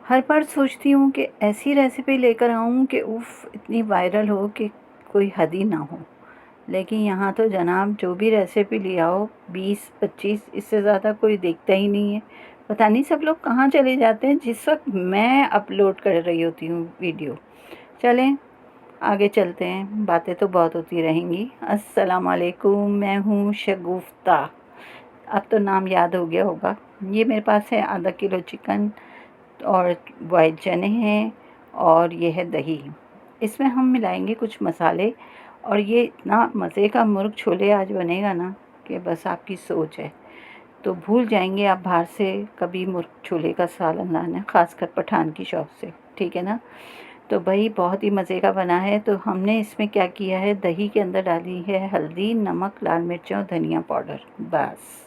हर बार सोचती हूँ कि ऐसी रेसिपी लेकर आऊँ कि उफ़ इतनी वायरल हो कि कोई हद ही ना हो। लेकिन यहाँ तो जनाब जो भी रेसिपी ले आओ 20-25 इससे ज़्यादा कोई देखता ही नहीं है। पता नहीं सब लोग कहाँ चले जाते हैं जिस वक़्त मैं अपलोड कर रही होती हूँ वीडियो। चलें आगे चलते हैं, बातें तो बहुत होती रहेंगी। अस्सलाम वालेकुम, मैं हूँ शगुफ्ता। अब तो नाम याद हो गया होगा। ये मेरे पास है आधा किलो चिकन और बॉइल्ड चने हैं और ये है दही। इसमें हम मिलाएंगे कुछ मसाले और ये इतना मज़े का मुर्ग छोले आज बनेगा ना कि बस आपकी सोच है। तो भूल जाएंगे आप बाहर से कभी मुर्ग छोले का सालन लाना, ख़ासकर पठान की शॉप से, ठीक है ना। तो भाई बहुत ही मज़े का बना है। तो हमने इसमें क्या किया है, दही के अंदर डाली है हल्दी, नमक, लाल मिर्च और धनिया पाउडर, बस।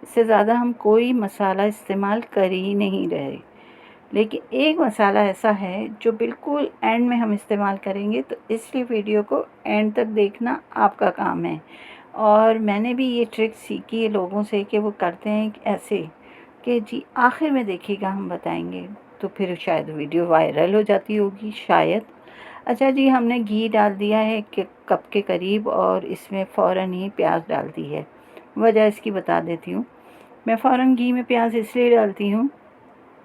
इससे ज़्यादा हम कोई मसाला इस्तेमाल कर ही नहीं रहे। लेकिन एक मसाला ऐसा है जो बिल्कुल एंड में हम इस्तेमाल करेंगे, तो इसलिए वीडियो को एंड तक देखना आपका काम है। और मैंने भी ये ट्रिक सीखी है लोगों से कि वो करते हैं ऐसे कि जी आखिर में देखिएगा हम बताएंगे, तो फिर शायद वीडियो वायरल हो जाती होगी शायद। अच्छा जी, हमने घी डाल दिया है कि कप के करीब और इसमें फ़ौरन ही प्याज डाल दी है। वजह इसकी बता देती हूँ। मैं फ़ौरन घी में प्याज इसलिए डालती हूँ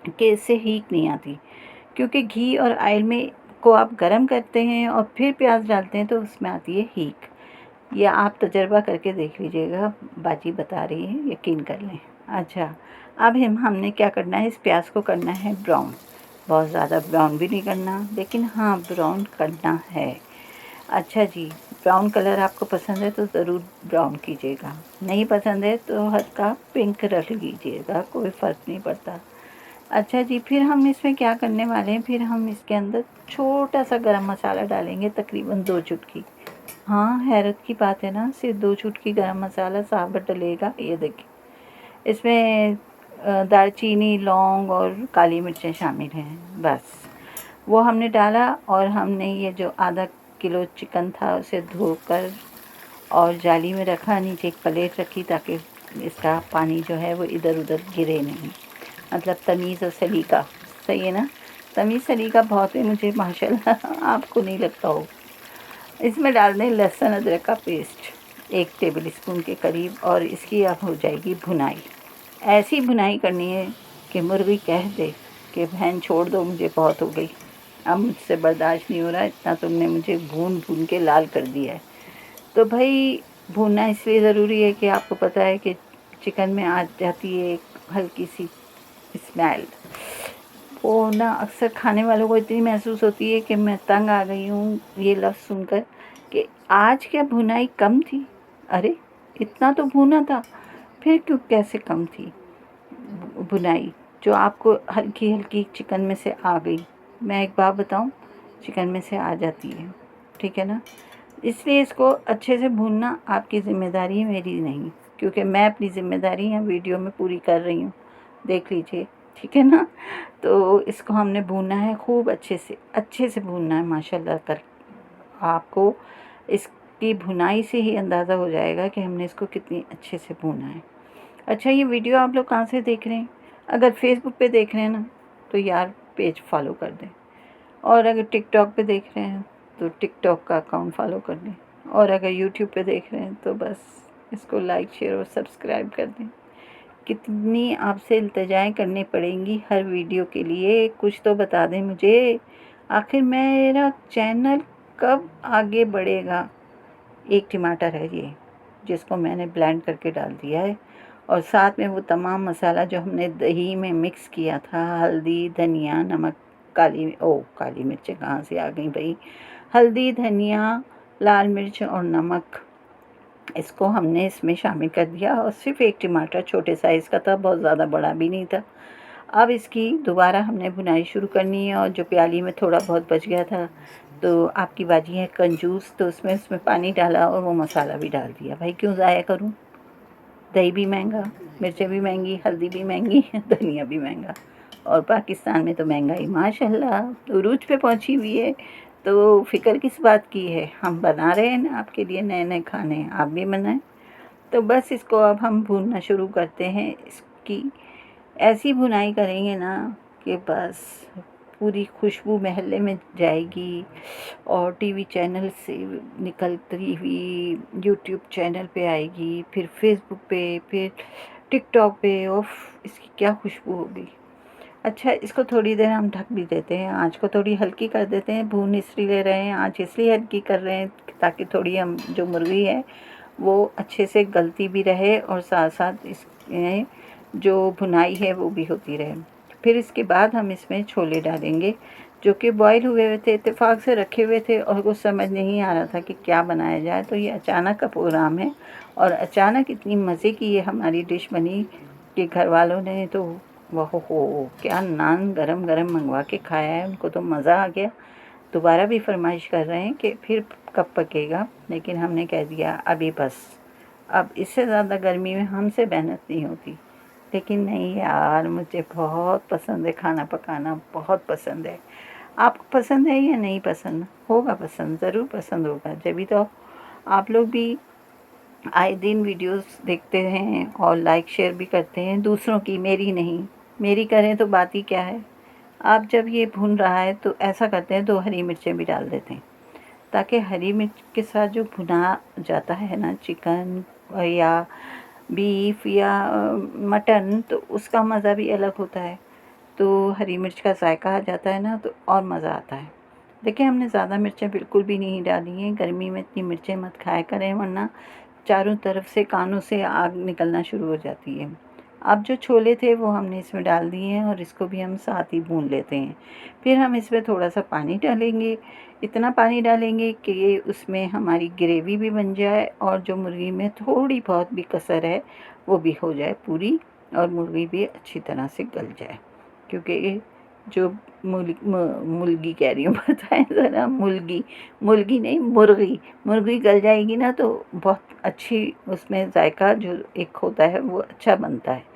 कि इससे हीक नहीं आती, क्योंकि घी और ऑयल में को आप गरम करते हैं और फिर प्याज डालते हैं तो उसमें आती है हीक। ये आप तजर्बा करके देख लीजिएगा, बाजी बता रही है, यकीन कर लें। अच्छा, अब हमने क्या करना है, इस प्याज को करना है ब्राउन। बहुत ज़्यादा ब्राउन भी नहीं करना, लेकिन हाँ ब्राउन करना है। अच्छा जी, ब्राउन कलर आपको पसंद है तो ज़रूर ब्राउन कीजिएगा, नहीं पसंद है तो हल्का पिंक रख लीजिएगा, कोई फ़र्क नहीं पड़ता। अच्छा जी, फिर हम इसमें क्या करने वाले हैं, फिर हम इसके अंदर छोटा सा गरम मसाला डालेंगे, तकरीबन 2 चुटकी। हाँ, हैरत की बात है ना, सिर्फ 2 चुटकी गरम मसाला साबुत डलेगा। ये देखिए, इसमें दालचीनी, लौंग और काली मिर्चें शामिल हैं, बस। वो हमने डाला और हमने ये जो आधा किलो चिकन था उसे धोकर और जाली में रखा, नीचे एक प्लेट रखी ताकि इसका पानी जो है वो इधर उधर गिरे नहीं। मतलब तमीज़ और सलीका, सही है ना। तमीज़ सलीका बहुत है मुझे माशाल्लाह, आपको नहीं लगता हो। इसमें डाल दें लहसुन अदरक का पेस्ट 1 टेबल स्पून के करीब और इसकी अब हो जाएगी भुनाई। ऐसी भुनाई करनी है कि मुर्गी कह दे कि बहन छोड़ दो, मुझे बहुत हो गई, अब मुझसे बर्दाश्त नहीं हो रहा, इतना तुमने मुझे भून भून के लाल कर दिया है। तो भाई भूनना इसलिए ज़रूरी है कि आपको पता है कि चिकन में आ जाती है एक हल्की सी स्मेल। वो ना अक्सर खाने वालों को इतनी महसूस होती है कि मैं तंग आ गई हूँ ये लफ्ज़ सुनकर कि आज क्या भुनाई कम थी। अरे इतना तो भुना था, फिर क्यों कैसे कम थी भुनाई जो आपको हल्की हल्की चिकन में से आ गई। मैं एक बात बताऊँ, चिकन में से आ जाती है, ठीक है ना। इसलिए इसको अच्छे से भूनना आपकी ज़िम्मेदारी है, मेरी नहीं, क्योंकि मैं अपनी ज़िम्मेदारी यहाँ वीडियो में पूरी कर रही हूँ, देख लीजिए, ठीक है ना। तो इसको हमने भूनना है खूब अच्छे से भूनना है माशाल्लाह कर। आपको इसकी भुनाई से ही अंदाज़ा हो जाएगा कि हमने इसको कितनी अच्छे से भूना है। अच्छा, ये वीडियो आप लोग कहाँ से देख रहे हैं? अगर फेसबुक पे देख रहे हैं ना तो यार पेज फॉलो कर दें, और अगर टिकटॉक पे देख रहे हैं तो टिकटॉक का अकाउंट फॉलो कर दें, और अगर यूट्यूब पे देख रहे हैं तो बस इसको लाइक शेयर और सब्सक्राइब कर दें। कितनी आपसे इल्तिजाएं करनी पड़ेंगी हर वीडियो के लिए, कुछ तो बता दें मुझे, आखिर मेरा चैनल कब आगे बढ़ेगा। एक टमाटर है ये जिसको मैंने ब्लेंड करके डाल दिया है, और साथ में वो तमाम मसाला जो हमने दही में मिक्स किया था, हल्दी, धनिया, नमक, काली मिर्चें कहाँ से आ गई भाई, हल्दी, धनिया, लाल मिर्च और नमक, इसको हमने इसमें शामिल कर दिया। और सिर्फ एक टमाटर छोटे साइज़ का था, बहुत ज़्यादा बड़ा भी नहीं था। अब इसकी दोबारा हमने भुनाई शुरू करनी है, और जो प्याली में थोड़ा बहुत बच गया था तो आपकी बाजी है कंजूस, तो उसमें पानी डाला और वो मसाला भी डाल दिया। भाई क्यों ज़ाया करूँ, दही भी महंगा, मिर्चें भी महंगी, हल्दी भी महंगी, धनिया भी महंगा, और पाकिस्तान में तो महंगाई माशाल्लाह उरूज पे पहुंची हुई है। तो फ़िक्र किस बात की है, हम बना रहे हैं ना आपके लिए नए नए खाने, आप भी बनाएं। तो बस इसको अब हम भूनना शुरू करते हैं। इसकी ऐसी भुनाई करेंगे ना कि बस पूरी खुशबू महल्ले में जाएगी और टीवी चैनल से निकलती हुई यूट्यूब चैनल पे आएगी, फिर फेसबुक पे, फिर टिकटॉक पे। उफ़! इसकी क्या खुशबू होगी। अच्छा, इसको थोड़ी देर हम ढक भी देते हैं, आँच को थोड़ी हल्की कर देते हैं। भून इसलिए ले रहे हैं, आँच इसलिए हल्की कर रहे हैं ताकि थोड़ी हम जो मुर्गी है वो अच्छे से गलती भी रहे और साथ-साथ इसमें जो भुनाई है वो भी होती रहे। फिर इसके बाद हम इसमें छोले डालेंगे जो कि बॉयल हुए हुए थे, इत्तेफाक से रखे हुए थे और कुछ समझ नहीं आ रहा था कि क्या बनाया जाए। तो ये अचानक का प्रोग्राम है और अचानक इतनी मज़े की ये हमारी डिश बनी कि घरवालों ने तो वो हो क्या नान गरम-गरम मँगवा के खाया है, उनको तो मज़ा आ गया। दोबारा भी फ़रमाइश कर रहे हैं कि फिर कब पकेगा, लेकिन हमने कह दिया अभी बस, अब इससे ज़्यादा गर्मी में हमसे मेहनत नहीं होती। लेकिन नहीं यार, मुझे बहुत पसंद है खाना पकाना, बहुत पसंद है। आपको पसंद है या नहीं पसंद? होगा पसंद, ज़रूर पसंद होगा, जभी तो आप लोग भी आए दिन वीडियोस देखते हैं और लाइक शेयर भी करते हैं दूसरों की, मेरी नहीं। मेरी करें तो बात ही क्या है। आप जब ये भून रहा है तो ऐसा करते हैं 2 हरी मिर्चें भी डाल देते हैं, ताकि हरी मिर्च के साथ जो भुना जाता है ना चिकन या बीफ या मटन, तो उसका मज़ा भी अलग होता है। तो हरी मिर्च का जायका आ जाता है ना, तो और मज़ा आता है। देखिए, हमने ज़्यादा मिर्चें बिल्कुल भी नहीं डाली हैं। गर्मी में इतनी मिर्चें मत खाया करें, वरना चारों तरफ से कानों से आग निकलना शुरू हो जाती है। अब जो छोले थे वो हमने इसमें डाल दिए हैं और इसको भी हम साथ ही भून लेते हैं। फिर हम इसमें थोड़ा-सा पानी डालेंगे, इतना पानी डालेंगे कि ये उसमें हमारी ग्रेवी भी बन जाए और जो मुर्गी में थोड़ी बहुत भी कसर है वो भी हो जाए पूरी और मुर्गी भी अच्छी तरह से गल जाए। क्योंकि जो मुर्गी कह रही हूँ, बताएं ज़रा, मुर्गी मुर्गी नहीं, मुर्गी मुर्गी गल जाएगी ना तो बहुत अच्छी उसमें जायका जो एक होता है वो अच्छा बनता है।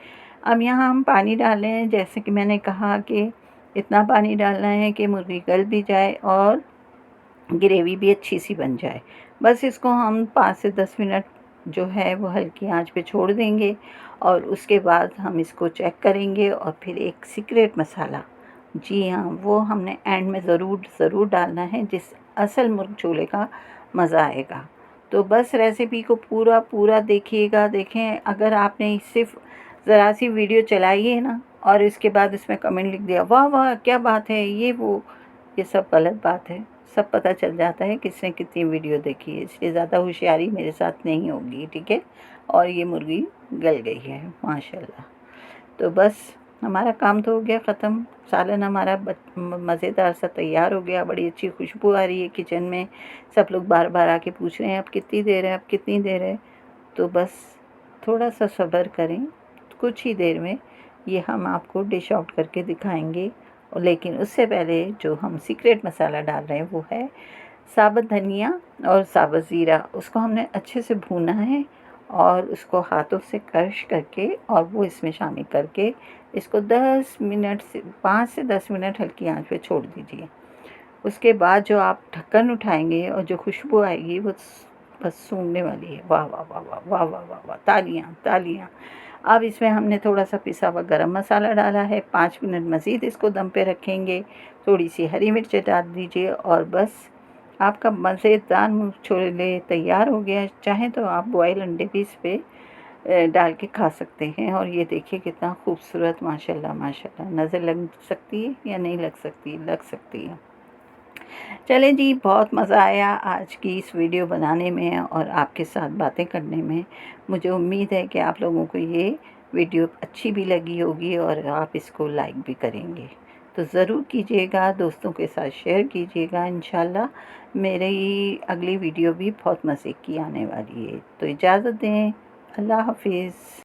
अब यहाँ हम पानी डाल रहे हैं, जैसे कि मैंने कहा कि इतना पानी डालना है कि मुर्गी गल भी जाए और ग्रेवी भी अच्छी सी बन जाए। बस इसको हम 5 से 10 मिनट जो है वो हल्की आंच पे छोड़ देंगे और उसके बाद हम इसको चेक करेंगे और फिर एक सीक्रेट मसाला, जी हाँ, वो हमने एंड में ज़रूर डालना है, जिस असल मुर्ग छोले का मज़ा आएगा। तो बस रेसिपी को पूरा देखिएगा। देखें, अगर आपने सिर्फ़ ज़रा सी वीडियो चलाई है ना और इसके बाद इसमें कमेंट लिख दिया, वाह वाह क्या बात है, ये वो, ये सब गलत बात है। सब पता चल जाता है किसने कितनी वीडियो देखी है, इसलिए ज़्यादा होशियारी मेरे साथ नहीं होगी, ठीक है। और ये मुर्गी गल गई है माशाल्लाह। तो बस हमारा काम तो हो गया ख़त्म। सालन हमारा मज़ेदार सा तैयार हो गया। बड़ी अच्छी खुशबू आ रही है किचन में। सब लोग बार बार आके पूछ रहे हैं अब कितनी देर है, अब कितनी देर है। तो बस थोड़ा सा सब्र करें, कुछ ही देर में ये हम आपको डिश आउट करके दिखाएंगे। और लेकिन उससे पहले जो हम सीक्रेट मसाला डाल रहे हैं वो है साबुत धनिया और साबुत ज़ीरा। उसको हमने अच्छे से भूना है और उसको हाथों से क्रश करके और वो इसमें शामिल करके इसको 10 मिनट से 5 से 10 मिनट हल्की आंच पे छोड़ दीजिए। उसके बाद जो आप ढक्कन उठाएंगे और जो खुशबू आएगी वो बस सूंघने वाली है। वाह वाह वाह वाह वाह वाह वाह वाह, तालियां तालियां। अब इसमें हमने थोड़ा सा पिसा हुआ गरम मसाला डाला है। 5 मिनट मज़ीद इसको दम पे रखेंगे। थोड़ी सी हरी मिर्च डाल दीजिए और बस आपका मज़ेदार मुँह छोले तैयार हो गया। चाहें तो आप बॉयल अंडे भी इस पे डाल के खा सकते हैं। और ये देखिए कितना खूबसूरत, माशाल्लाह माशाल्लाह। नज़र लग सकती है या नहीं लग सकती? लग सकती है। चलें जी, बहुत मज़ा आया आज की इस वीडियो बनाने में और आपके साथ बातें करने में। मुझे उम्मीद है कि आप लोगों को ये वीडियो अच्छी भी लगी होगी और आप इसको लाइक भी करेंगे। तो ज़रूर कीजिएगा, दोस्तों के साथ शेयर कीजिएगा। इंशाल्लाह मेरी अगली वीडियो भी बहुत मज़े की आने वाली है। तो इजाज़त दें, अल्लाह हाफ़िज़।